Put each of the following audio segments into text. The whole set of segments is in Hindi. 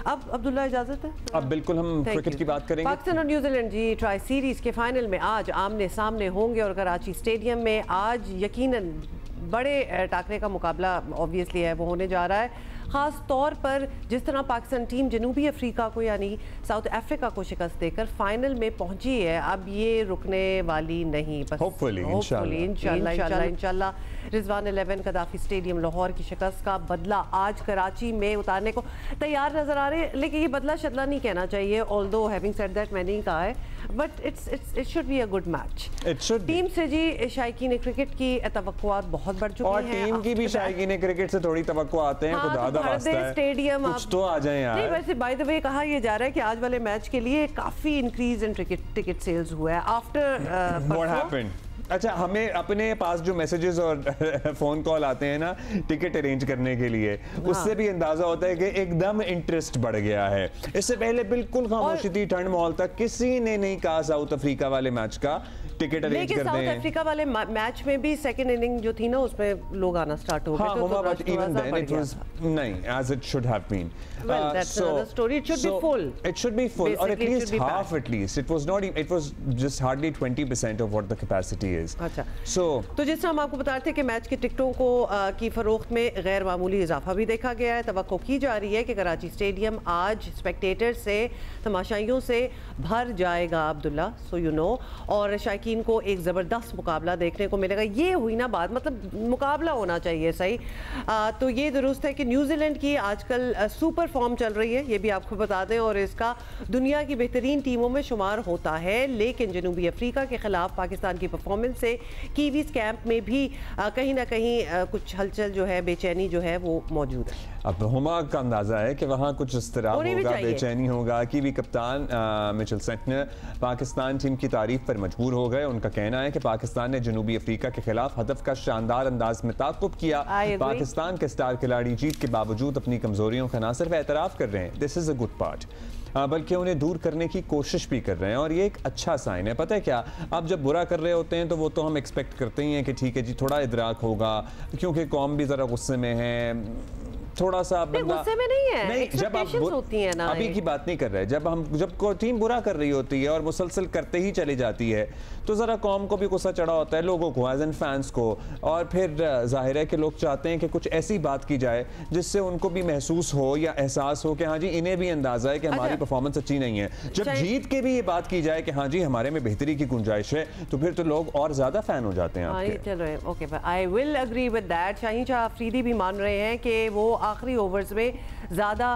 अब अब्दुल्ला इजाजत है, अब बिल्कुल हम क्रिकेट की बात करेंगे। पाकिस्तान और न्यूजीलैंड जी ट्राई सीरीज के फाइनल में आज आमने सामने होंगे और कराची स्टेडियम में आज यकीनन बड़े टाकरे का मुकाबला ऑब्वियसली है वो होने जा रहा है। ख़ास तौर पर जिस तरह पाकिस्तान टीम जनूबी अफ्रीका को यानी साउथ अफ्रीका को शिकस्त देकर फाइनल में पहुंची है, अब ये रुकने वाली नहीं। बस होपफुली इंशाल्लाह रिजवान 11 कदाफी स्टेडियम लाहौर की शिकस्त का बदला आज कराची में उतारने को तैयार नजर आ रहे हैं। लेकिन ये बदला शदला नहीं कहना चाहिए, ऑल्दो हैविंग सेड दैट मैंने ही कहा है, but it should be a good match. Team से जी शायकीन क्रिकेट की तवक्कुआत बहुत बढ़ चुकी और टीम की भी शायकीन क्रिकेट से थोड़ी तवक्कुआत हैं। स्टेडियम कुछ तो आ जाए यार। नहीं, वैसे बाय द वे कहा यह जा रहा है कि आज वाले मैच के लिए काफी इंक्रीज इन टिकट सेल्स हुआ है आफ्टर व्हाट हैपेंड। अच्छा, हमें अपने पास जो मैसेजेस और फोन कॉल आते हैं ना टिकट अरेंज करने के लिए, उससे भी अंदाजा होता है कि एकदम इंटरेस्ट बढ़ गया है। इससे पहले बिल्कुल खामोशी थी, ठंड माहौल तक, किसी ने नहीं कहा साउथ अफ्रीका वाले मैच का टिकट अरेंज कर दें। साउथ अफ्रीका वाले मैच में भी सेकंड इनिंग जो थी ना उसमें लोग आना स्टार्ट हो गए, but even then it was नहीं as it should have been. Well, that's another story. It should be full. It should be full, or at least half. At least it was not. It was just hardly 20% of what the capacity is. अच्छा, तो जिस तरह हम आपको बता रहे थे कि मैच की टिकटों को की फरोख्त में गैर मामूली इजाफा भी देखा गया है। तवक्को की जा रही है कि कराची स्टेडियम आज स्पेक्टेटर से, तमाशाइयों से भर जाएगा अब्दुल्ला, सो यू नो, और शायकीन को एक ज़बरदस्त मुकाबला देखने को मिलेगा। ये हुई ना बात, मतलब मुकाबला होना चाहिए सही। तो ये दुरुस्त है कि न्यूजीलैंड की आजकल सुपर फॉर्म चल रही है, ये भी आपको बता दें, और इसका दुनिया की बेहतरीन टीमों में शुमार होता है। लेकिन जनूबी अफ्रीका के खिलाफ पाकिस्तान की परफॉर्मेंस से कीवीज कैंप में भी कहीं ना कहीं कुछ हलचल जो है, बेचैनी जो है वो मौजूद है। अब हुमा का अंदाजा है कि वहाँ कुछ इस्तिराब होगा, बेचैनी होगा। कीवी कप्तान मिचेल सेंटनर पाकिस्तान टीम की तारीफ पर मजबूर हो गए। उनका कहना है कि पाकिस्तान ने जनूबी अफ्रीका के खिलाफ हदफ का शानदार अंदाज में ताक़ुब किया। पाकिस्तान के स्टार खिलाड़ी जीत के बावजूद अपनी कमजोरियों का ना सिर्फ एतराफ़ कर रहे हैं, this is a good part, बल्कि उन्हें दूर करने की कोशिश भी कर रहे हैं, और ये एक अच्छा साइन है। पता है क्या, आप जब बुरा कर रहे होते हैं तो वो तो हम एक्सपेक्ट करते ही हैं कि ठीक है जी थोड़ा इदराक होगा, क्योंकि कौम भी ज़रा गुस्से में है, थोड़ा सा बंदा गुस्से में नहीं है, नहीं, जब आप होती है ना, अभी की बात नहीं कर रहे, जब कोई टीम बुरा कर रही होती है और मुसलसल करते ही चली जाती है तो ज़रा कौम को भी गुस्सा चढ़ा होता है, लोगों को, एज एन फैंस को, और फिर जाहिर है कि लोग चाहते हैं कि कुछ ऐसी बात की जाए जिससे उनको भी महसूस हो या एहसास हो कि हाँ जी इन्हें भी अंदाजा है कि हमारी परफॉर्मेंस अच्छी नहीं है। जब जीत के भी ये बात की जाए कि हाँ जी हमारे में बेहतरी की गुंजाइश है, तो फिर तो लोग और ज़्यादा फ़ैन हो जाते हैं आपके। चलो okay, I will agree with that. Shaheen Shah Afridi भी मान रहे हैं कि वो आखिरी ओवर्स में ज़्यादा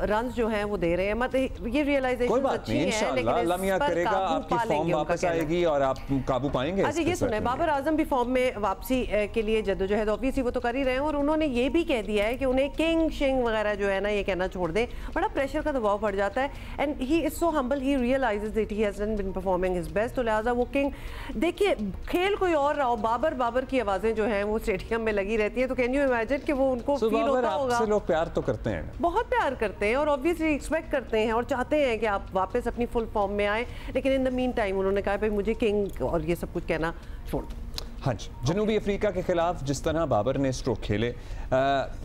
रन जो हैं वो दे रहे हैं। मतलब ये रियलाइजेशन अच्छी है, लेकिन अल्लाह मियां करेगा आपकी फॉर्म वापस आएगी और आप काबू पाएंगे। अच्छा, ये सुने, बाबर आजम भी फॉर्म में वापसी के लिए जद्दोजहद ऑब्वियसली वो तो कर ही रहे हैं, और उन्होंने ये भी कह दिया है कि उन्हें किंग शिंग वगैरह जो है ना ये कहना छोड़ दें, बड़ा प्रेशर का दबाव पड़ जाता है। And he is so humble, he realizes that he hasn't been performing his best, तो लिहाजा वो किंग। देखिए खेल कोई और रहा हो, बाबर की आवाज़ें जो हैं वो स्टेडियम में लगी रहती है, तो कैन यू इमेजिन कि वो उनको फील होता होगा। लोग प्यार तो करते हैं, बहुत प्यार करते हैं, और ऑब्वियसली एक्सपेक्ट करते हैं और चाहते हैं कि आप वापस अपनी फुल फॉर्म में आए, लेकिन इन द मीन टाइम उन्होंने कहा भाई मुझे किंग और ये सब कुछ कहना छोड़ दो। हाँ जी, जनूबी अफ्रीका के खिलाफ जिस तरह बाबर ने स्ट्रोक खेले,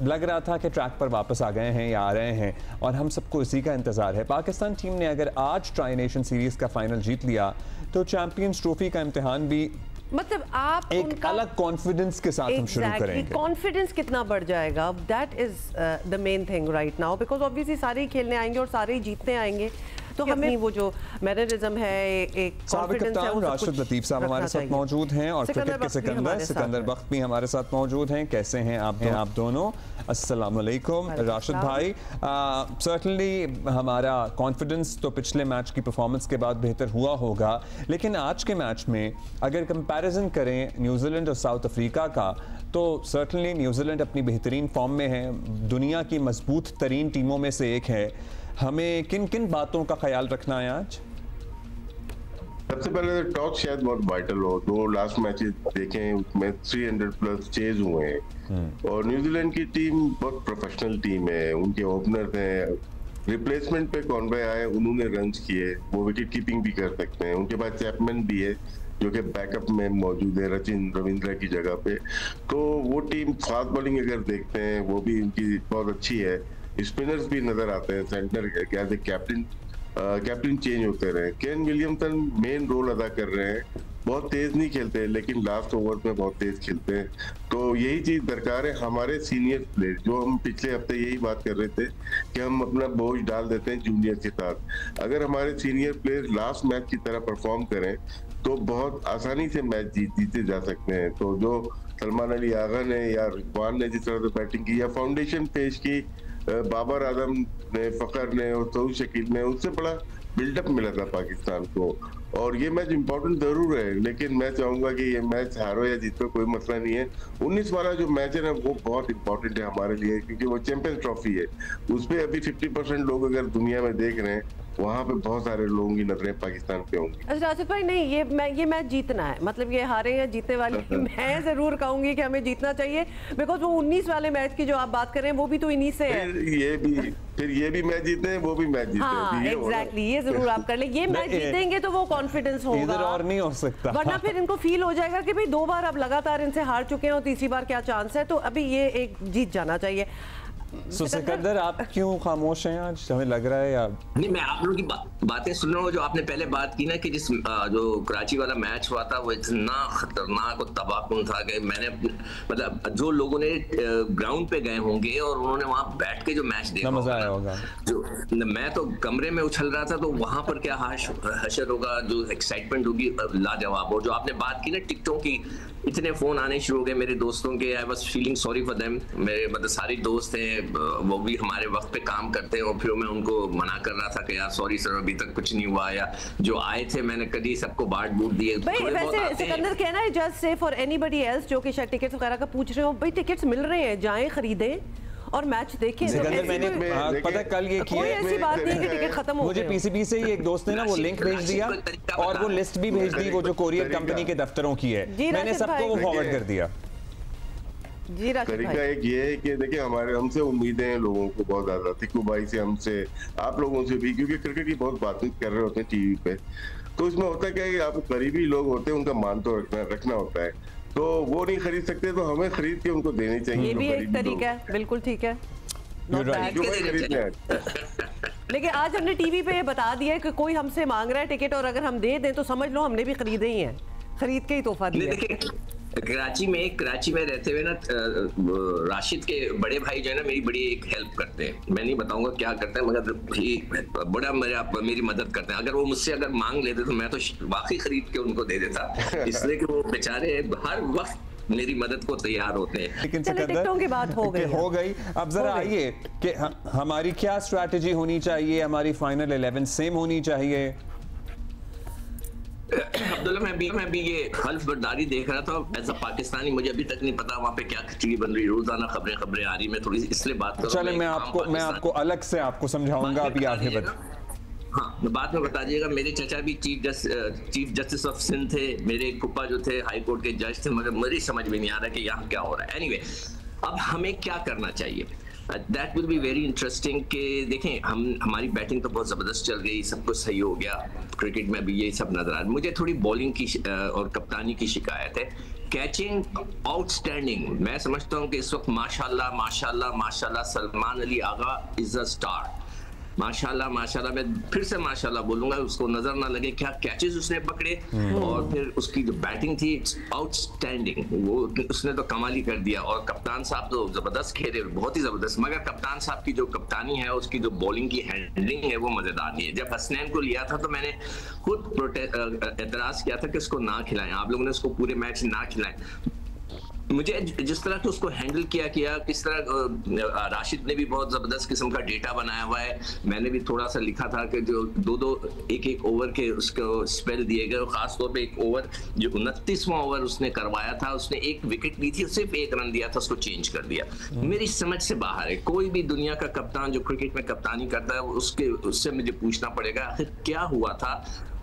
लग रहा था कि ट्रैक पर वापस आ गए हैं या आ रहे हैं, और हम सबको इसी का इंतज़ार है। पाकिस्तान टीम ने अगर आज ट्राई नेशन सीरीज़ का फाइनल जीत लिया तो चैंपियंस ट्रॉफी का इम्तिहान भी मतलब आप एक अलग कॉन्फिडेंस के साथ हम शुरू करेंगे। कॉन्फिडेंस कितना बढ़ जाएगा, that is the main thing right now, because obviously सारे ही खेलने आएंगे और सारे ही जीतने आएंगे, तो हमें वो जो मैनरिज्म है, एक कॉन्फिडेंस है, वो राशिद लतीफ़ साहब हमारे साथ मौजूद हैं, और क्रिकेट के सिकंदर बख्त भी हमारे साथ मौजूद हैं। कैसे हैं आप दोनों? अस्सलाम वालेकुम राशिद भाई। सर्टनली हमारा कॉन्फिडेंस तो पिछले मैच की परफॉर्मेंस के बाद बेहतर हुआ होगा, लेकिन आज के मैच में अगर कंपैरिजन करें न्यूजीलैंड और साउथ अफ्रीका का, तो सर्टनली न्यूजीलैंड अपनी बेहतरीन फॉर्म में है, दुनिया की मजबूत तरीन टीमों में से एक है। हमें किन किन बातों का ख्याल रखना है आज? सबसे पहले टॉस शायद बहुत वाइटल हो। दो लास्ट मैचेस देखें उसमें 300 प्लस चेज हुए हैं, और न्यूजीलैंड की टीम बहुत प्रोफेशनल टीम है। उनके ओपनर हैं, रिप्लेसमेंट पे कॉनवे आए, उन्होंने रन्स किए, वो विकेट कीपिंग भी कर सकते हैं। उनके पास चैपमैन भी है जो कि बैकअप में मौजूद है रचिन रविंद्रा की जगह पे। तो वो टीम फास्ट बॉलिंग अगर देखते हैं वो भी उनकी बहुत अच्छी है। स्पिनर्स भी नजर आते हैं सेंटर के कैप्टन चेंज होते रहे। केन विलियमसन मेन रोल अदा कर रहे हैं, बहुत तेज नहीं खेलते लेकिन लास्ट ओवर में बहुत तेज खेलते हैं। तो यही चीज दरकार है हमारे सीनियर प्लेयर, जो हम पिछले हफ्ते यही बात कर रहे थे कि हम अपना बोझ डाल देते हैं जूनियर के साथ। अगर हमारे सीनियर प्लेयर लास्ट मैच की तरह परफॉर्म करें तो बहुत आसानी से मैच जीते जा सकते हैं। तो जो सलमान अली आगा ने या रिजवान ने जिस तरह से बैटिंग की या फाउंडेशन पेश की बाबर आजम ने, फखर ने और सऊद शकील ने, उससे बड़ा बिल्डअप मिला था पाकिस्तान को। और ये मैच इंपॉर्टेंट जरूर है, लेकिन मैं चाहूंगा कि ये मैच हारो या जीतो कोई मसला नहीं है। 19 वाला जो मैच है ना वो बहुत इंपॉर्टेंट है हमारे लिए, क्योंकि वो चैंपियंस ट्रॉफी है। उसपे अभी 50% लोग अगर दुनिया में देख रहे हैं, वहाँ पे बहुत सारे लोगों की नजरें पाकिस्तान पे होंगी। अच्छा राशिद भाई, नहीं ये मैच जीतना है, मतलब ये हारे या जीतने वाली मैं जरूर कहूंगी कि हमें जीतना चाहिए, बिकॉज वो 19 वाले मैच की जो आप बात कर रहे हैं वो भी तो इन्हीं से है। फिर ये भी मैच जीते हैं, वो भी मैच जीते हैं। हाँ, एग्जैक्टली, ये जरूर आप कर ले। ये मैच जीतेंगे तो वो कॉन्फिडेंस होगा, इधर और नहीं हो सकता, वरना फिर इनको फील हो जाएगा कि भाई 2 बार अब लगातार इनसे हार चुके हैं और तीसरी बार क्या चांस है। तो अभी ये एक जीत जाना चाहिए। सिकंदर, आप क्यों खामोश हैं आज? हमें लग रहा है या नहीं, मैं आप लोगों की बातें सुन रहा हूँ। जो आपने पहले बात की ना कि जिस जो कराची वाला मैच हुआ था वो इतना खतरनाक और तबाहकुन था कि मैंने मतलब जो लोगों ने ग्राउंड पे गए होंगे और उन्होंने वहां बैठ के जो मैच देखा, मजा आया होगा। जो मैं तो कमरे में उछल रहा था, तो वहां पर क्या हशर होगा, जो एक्साइटमेंट होगी लाजवाब। और जो आपने बात की ना टिकटों की, इतने फोन आने शुरू हो गए मेरे दोस्तों के। I was feeling sorry for them. मेरे मतलब सारे दोस्त हैं, वो भी हमारे वक्त पे काम करते हैं, और फिर मैं उनको मना कर रहा था कि यार सॉरी सर अभी तक कुछ नहीं हुआ, या जो आए थे मैंने कभी सबको बांट बूट दिए। वैसे सिकंदर कहना है just say for anybody else जो कि शायद टिकट्स वगैरह का पूछ रहे हो, भाई टिकट्स मिल रहे हैं, जाएं खरीदें और मैच देखें। मैंने पता कल ये किया, ऐसी बात नहीं कि टिकट खत्म हो मुझे पीसीबी से ही एक दोस्त ने ना वो लिंक भेज दिया और वो लिस्ट भी भेज दी, वो जो कोरियर कंपनी के दफ्तरों की है, मैंने सबको वो फॉरवर्ड कर दिया। जी तरीका एक ये है कि देखिए हमारे हमसे उम्मीदें हैं लोगों को बहुत ज्यादा, तिक्कू भाई से, हमसे, आप लोगों से भी, क्योंकि क्रिकेट की बहुत बातचीत कर रहे होते हैं टीवी पे। तो इसमें होता क्या है कि आप करीबी लोग होते हैं, उनका मान तो रखना होता है। तो वो नहीं खरीद सकते तो हमें खरीद के उनको देनी चाहिए। ये भी एक तरीका है, बिल्कुल ठीक है। लेकिन आज हमने टीवी पे ये बता दिया कि कोई हमसे मांग रहा है टिकट और अगर हम दे दें तो समझ लो हमने भी खरीदे ही हैं, खरीद के ही तोहफा दिया। कराची में रहते हुए ना राशिद के बड़े भाई जो है ना मेरी बड़ी एक हेल्प करते हैं। मैं नहीं बताऊंगा क्या करते हैं, मगर बड़ा मेरी मदद करते हैं। अगर वो मुझसे अगर मांग लेते तो मैं तो वाकई खरीद के उनको दे देता, इसलिए कि वो बेचारे हर वक्त मेरी मदद को तैयार होते हैं। लेकिन टिकटों की बात हो गई। अब जरा आइए कि हमारी क्या स्ट्रैटेजी होनी चाहिए, हमारी फाइनल 11 सेम होनी चाहिए। अब्दुल्ला, मैं भी ये हल्फ बर्दारी देख रहा था एज अ पाकिस्तानी। मुझे अभी तक नहीं पता वहाँ पे क्या खिचड़ी बन रही, रोजाना खबरें आ रही। मैं थोड़ी इसलिए बात कर रहा हूं। चले मैं आपको अलग से आपको समझाऊंगा, अभी आगे बढ़। हाँ, बाद में बता दीजिएगा। मेरे चचा भी चीफ जस्टिस ऑफ सिंध थे, मेरे फूफा जो थे हाई कोर्ट के जज थे, मगर मेरी समझ में नहीं आ रहा कि यहाँ क्या हो रहा है। एनीवे, अब हमें क्या करना चाहिए, that will be very interesting. कि देखें, हमारी बैटिंग तो बहुत ज़बरदस्त चल गई, सब कुछ सही हो गया, क्रिकेट में भी ये सब नजर आ रहा है। मुझे थोड़ी बॉलिंग की और कप्तानी की शिकायत है। Catching outstanding. मैं समझता हूँ कि इस वक्त माशाल्लाह Salman Ali Agha is a star. माशाल्लाह मैं फिर से माशाल्लाह बोलूंगा, उसको नजर ना लगे क्या कैचेस उसने पकड़े, और फिर उसकी जो बैटिंग थी आउटस्टैंडिंग, वो उसने तो कमाल ही कर दिया। और कप्तान साहब तो जबरदस्त खेले, बहुत ही जबरदस्त। मगर कप्तान साहब की जो कप्तानी है, उसकी जो बॉलिंग की हैंडलिंग है, वो मजेदार नहीं है। जब हसनैन को लिया था तो मैंने खुद एतराज किया था कि उसको ना खिलाएं, आप लोगों ने उसको पूरे मैच ना खिलाएं। मुझे जिस तरह से उसको हैंडल किया किस तरह राशिद ने भी बहुत जबरदस्त किस्म का डेटा बनाया हुआ है। मैंने भी थोड़ा सा लिखा था कि जो एक ओवर के उसको स्पेल दिए गए, खासतौर पे एक ओवर जो 29वां ओवर उसने करवाया था, उसने एक विकेट ली थी, सिर्फ 1 रन दिया था, उसको चेंज कर दिया। मेरी समझ से बाहर है। कोई भी दुनिया का कप्तान जो क्रिकेट में कप्तानी करता है, उससे मुझे पूछना पड़ेगा आखिर क्या हुआ था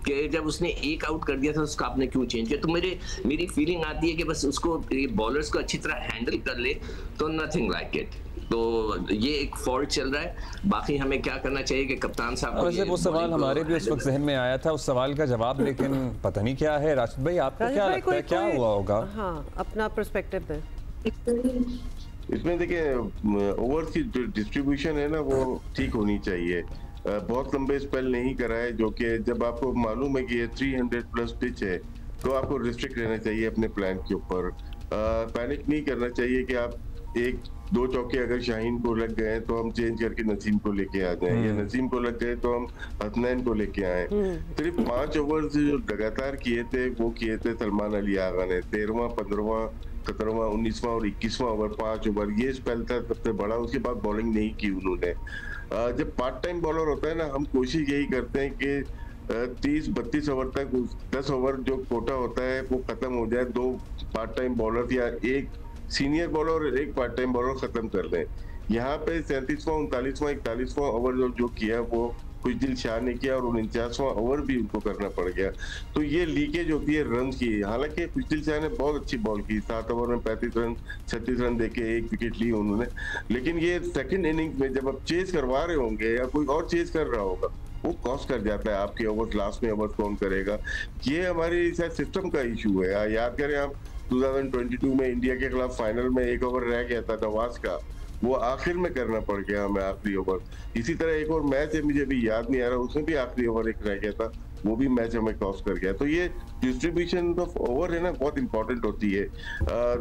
कि जब उसने 1 आउट कर दिया था उसका आपने क्यों चेंज किया। तो मेरी फीलिंग आती है कि बस उसको बॉलर्स को अच्छी तरह हैंडल कर ले तो नथिंग लाइक इट। तो ये एक फॉल्ट चल रहा है। बाकी हमें क्या करना चाहिए कि कप्तान साहब, वैसे वो सवाल हमारे भी उस वक्त जहन में आया था, उस सवाल का जवाब लेकिन पता नहीं क्या है। राशिद भाई, आपको क्या लगता है क्या हुआ होगा? हाँ, अपना पर्सपेक्टिव है। इसमें देखिए ओवर की जो डिस्ट्रीब्यूशन है ना वो ठीक होनी चाहिए। बहुत लंबे स्पेल नहीं कराए, जो कि जब आपको मालूम है कि ये 300 प्लस पिच है तो आपको रिस्ट्रिक्ट रहना चाहिए अपने प्लान के ऊपर। पैनिक नहीं करना चाहिए कि आप 1-2 चौके अगर शाहीन को लग गए तो हम चेंज करके नसीम को लेके आ जाएं, या नसीम को लग गए तो हम हसनैन को लेके आए। सिर्फ 5 ओवर्स जो लगातार किए थे वो किए थे सलमान अली आगा ने। 13वां, 15वां, 17वां, 19वां और 21वां ओवर 5 ओवर ये स्पेल था सबसे बड़ा। उसके बाद बॉलिंग नहीं की उन्होंने। जब पार्ट टाइम बॉलर होता है ना, हम कोशिश यही करते हैं कि 30-32 ओवर तक 10 ओवर जो कोटा होता है वो खत्म हो जाए, 2 पार्ट टाइम बॉलर या 1 सीनियर बॉलर और 1 पार्ट टाइम बॉलर खत्म कर दें। यहाँ पे 37वां, 39वां, 41वां ओवर जो किया वो खुशदिल शाह ने किया, और 49वां ओवर भी उनको करना पड़ गया। तो ये लीकेज होती है रन की। हालांकि खुशदिल शाह ने बहुत अच्छी बॉल की, 7 ओवर में 35 रन 36 रन देके 1 विकेट ली उन्होंने। लेकिन ये सेकंड इनिंग्स में जब आप चेज करवा रहे होंगे या कोई और चेज कर रहा होगा, वो कॉस्ट कर जाता है आपके ओवर। लास्ट में ओवर कौन करेगा, ये हमारी शायद सिस्टम का इशू है। याद करें आप 2022 में इंडिया के खिलाफ फाइनल में 1 ओवर रह गया था नवाज का, वो आखिर में करना पड़ गया हमें आखिरी ओवर। इसी तरह एक और मैच है, मुझे भी याद नहीं आ रहा, उसमें भी आखिरी ओवर 1 रह गया था, वो भी मैच हमें कॉस्ट कर गया। तो ये डिस्ट्रीब्यूशन ऑफ ओवर है ना बहुत इंपॉर्टेंट होती है।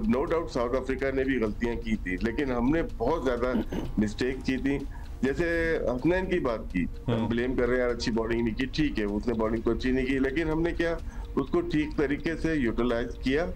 नो डाउट साउथ अफ्रीका ने भी गलतियां की थी, लेकिन हमने बहुत ज्यादा मिस्टेक की थी। जैसे हसनैन की बात की, हम ब्लेम कर रहे हैं अच्छी बॉलिंग नहीं की, ठीक है उसने बॉलिंग तो अच्छी नहीं की, लेकिन हमने क्या उसको ठीक तरीके से यूटिलाइज किया।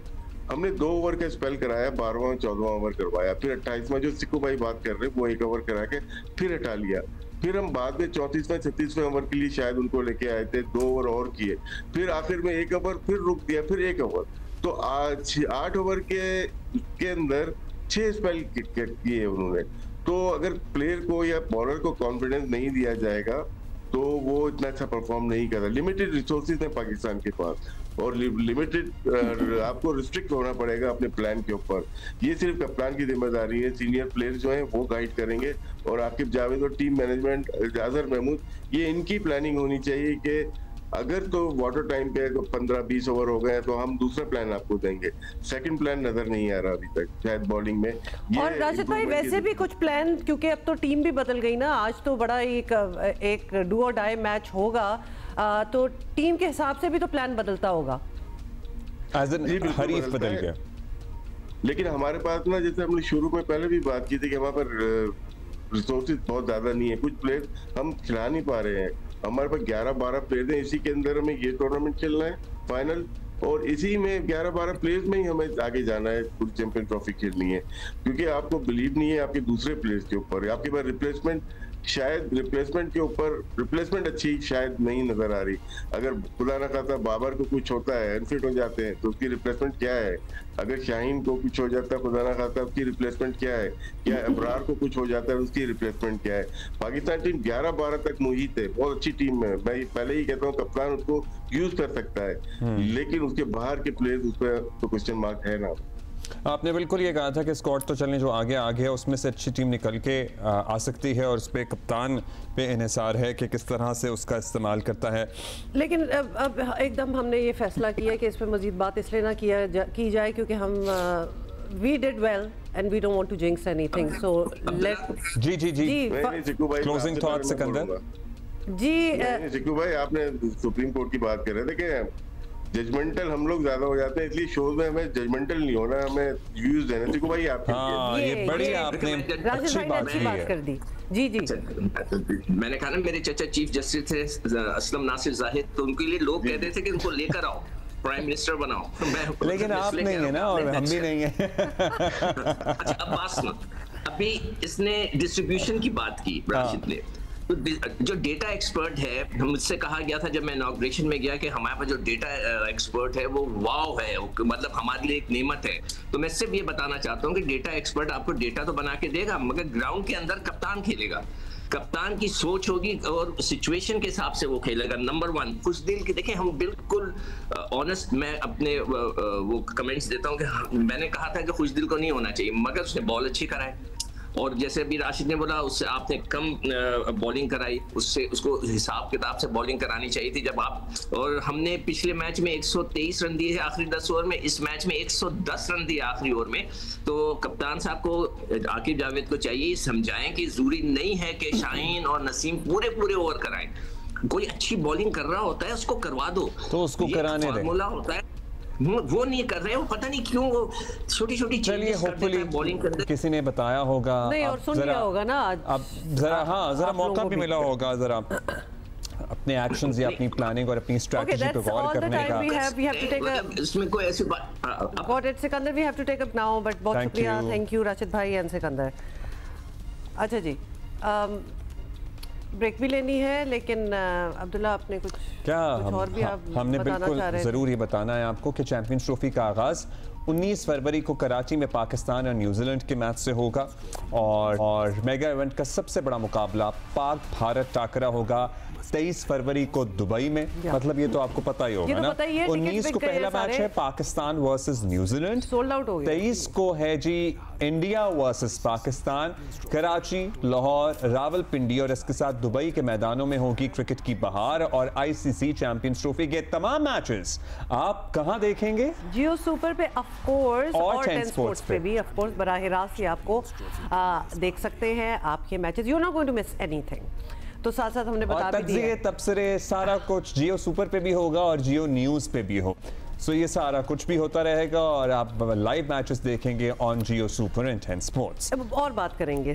हमने 2 ओवर का स्पेल कराया, 12वां 14वां ओवर करवाया, फिर 28वां जो सिक्कू भाई बात कर रहे हैं वो 1 ओवर करा के फिर हटा लिया। फिर हम बाद में 34वें 36वें ओवर के लिए शायद उनको लेके आए थे, 2 ओवर और किए, फिर आखिर में 1 ओवर फिर रुक दिया, फिर 1 ओवर। तो आज 8 ओवर के अंदर 6 स्पेल किए उन्होंने। तो अगर प्लेयर को या बॉलर को कॉन्फिडेंस नहीं दिया जाएगा तो वो इतना अच्छा परफॉर्म नहीं कर रहा। लिमिटेड रिसोर्सेज हैं पाकिस्तान के पास, और लिमिटेड आपको रिस्ट्रिक्ट होना पड़ेगा अपने प्लान के ऊपर। ये सिर्फ कप्तान की जिम्मेदारी है, सीनियर प्लेयर्स जो हैं वो गाइड करेंगे, और आकिब जावेद और टीम मैनेजमेंट अजहर महमूद, ये इनकी प्लानिंग होनी चाहिए कि अगर तो वाटर टाइम पे 15-20 ओवर हो गए तो हम दूसरा प्लान आपको देंगे। सेकंड प्लान नजर नहीं आ रहा अभी तक शायद बॉलिंग में। और राशिद भाई वैसे भी कुछ प्लान, क्योंकि अब तो टीम भी बदल गई ना, आज तो बड़ा एक डू और डाई मैच होगा, तो टीम के हिसाब से भी तो प्लान बदलता होगा। हरीफ बदल गया। लेकिन हमारे पास ना, जैसे हमने शुरू में पहले भी बात की थी कि हमारे पर रिसोर्सेज बहुत ज्यादा नहीं है, कुछ प्लेयर हम खिला नहीं पा रहे हैं। हमारे पास 11-12 प्लेयर हैं, इसी के अंदर हमें ये टूर्नामेंट खेलना है फाइनल, और इसी में 11-12 प्लेयर्स में ही हमें आगे जाना है, पूरी चैंपियन ट्रॉफी खेलनी है। क्योंकि आपको बिलीव नहीं है आपके दूसरे प्लेयर्स के ऊपर, आपके पास रिप्लेसमेंट के ऊपर रिप्लेसमेंट अच्छी शायद नहीं नजर आ रही। अगर खुदा ना खासा बाबर को कुछ होता है, अनफिट हो जाते हैं, तो उसकी रिप्लेसमेंट क्या है? अगर शाहीन को कुछ हो जाता है खुदा ना खासा, उसकी रिप्लेसमेंट क्या है? क्या अबरार को कुछ हो जाता है, उसकी रिप्लेसमेंट क्या है? पाकिस्तान टीम 11-12 तक मुहित है, बहुत अच्छी टीम है। मैं पहले ही कहता हूँ कप्तान उसको यूज कर सकता है, लेकिन उसके बाहर के प्लेयर्स उस पर तो क्वेश्चन मार्क है ना। आपने बिल्कुल ये कहा था कि स्क्वाड तो चलने जो आगे है उसमें से अच्छी टीम निकल के आ सकती है, और उस पर कप्तान पे इन्हिसार है कि किस तरह से उसका इस्तेमाल करता है। लेकिन अब एकदम हमने ये फैसला किया कि इस पर मजीद बात इसलिए ना की जाए क्योंकि हम we did well and we don't want to jinx anything, so let's जी क्लोजिंग थॉट्स सिकंदर जी। सिक्कू भाई आपने सुप्रीम कोर्ट की बात कर रहे थे कि जजमेंटल हम लोग ज्यादा हो जाते हैं, इसलिए शोज में हमें जजमेंटल नहीं होना, हमें व्यूज देना। सिक्कू भाई आप ये बढ़िया आपने अच्छी बात कर दी। जी मैंने कहा ना मेरे चाचा चीफ जस्टिस थे असलम नासिर जाहिद, तो उनके लिए लोग कहते थे कि उनको लेकर आओ प्राइम मिनिस्टर बनाओ, लेकिन आप नहीं है ना, और हम भी नहीं है। अच्छा अब बात सुनो, अभी इसने डिस्ट्रीब्यूशन की बात की राशिद ने, तो जो डेटा एक्सपर्ट है, मुझसे कहा गया था जब मैं इनॉग्रेशन में गया कि हमारे पास जो डेटा एक्सपर्ट है वो वाव है, मतलब हमारे लिए एक नेमत है। तो मैं सिर्फ ये बताना चाहता हूँ कि डेटा एक्सपर्ट आपको डेटा तो बना के देगा, मगर ग्राउंड के अंदर कप्तान खेलेगा, कप्तान की सोच होगी और सिचुएशन के हिसाब से वो खेलेगा। नंबर 1 खुशदिल की देखें, हम बिल्कुल ऑनेस्ट, मैं अपने वो कमेंट्स देता हूँ कि मैंने कहा था कि खुशदिल को नहीं होना चाहिए, मगर उसने बॉल अच्छी कराई, और जैसे अभी राशिद ने बोला उससे आपने कम बॉलिंग कराई, उससे उसको हिसाब किताब से बॉलिंग करानी चाहिए थी जब आप, और हमने पिछले मैच में 123 रन दिए आखिरी 10 ओवर में, इस मैच में 110 रन दिए आखिरी ओवर में। तो कप्तान साहब को, आकिब जावेद को चाहिए समझाएं कि जरूरी नहीं है कि शाहीन और नसीम पूरे ओवर कराएं, कोई अच्छी बॉलिंग कर रहा होता है उसको करवा दो, तो उसको कराने दे, फॉर्मूला होता है, वो नहीं कर रहे हो, पता नहीं क्यों वो छोटी चीजें करते हैं बॉलिंग करते। किसी ने बताया होगा, नहीं, और सुन लिया होगा ना अब जरा, हाँ जरा मौका भी मिला होगा जरा अपने एक्शंस या अपनी प्लानिंग और अपनी स्ट्रेटजी पे गौर करने का। इसमें कोई ऐसी बात got it Sikandar, we have to take up now, but बहुत शुक्रिया, थैंक यू राशिद भाई एंड सिकंदर। अच्छा जी, ब्रेक भी लेनी है, लेकिन अब्दुल्ला आपने कुछ और भी आप हमने बिल्कुल ज़रूर ये बताना है आपको कि चैंपियंस ट्रॉफी का आगाज़ 19 फरवरी को कराची में पाकिस्तान और न्यूजीलैंड के मैच से होगा, और मेगा इवेंट का सबसे बड़ा मुकाबला पाक भारत टाकरा होगा 23 फरवरी को दुबई में। मतलब ये तो आपको पता ही होगा ना। 19 को पहला मैच है Pakistan versus New Zealand, sold out हो गया। 23 को है जी इंडिया वर्सेस पाकिस्तान, कराची, लाहौर, रावलपिंडी और इसके साथ दुबई के मैदानों में होगी क्रिकेट की बहार। और आईसीसी चैंपियंस ट्रॉफी के तमाम मैचेस आप कहां देखेंगे? जियो सुपर पे ऑफ कोर्स, और 10 स्पोर्ट्स पे भी ऑफ कोर्स बराह रास्त ही आपको देख सकते हैं आप ये matches. You are not going to miss anything. तो साथ साथ हमने बता भी दिया, तबसरे सारा कुछ जियो सुपर पे भी होगा और जियो न्यूज पे भी हो। सो ये सारा कुछ भी होता रहेगा और आप लाइव मैचेस देखेंगे on Jio super and 10 sports. अब और बात करेंगे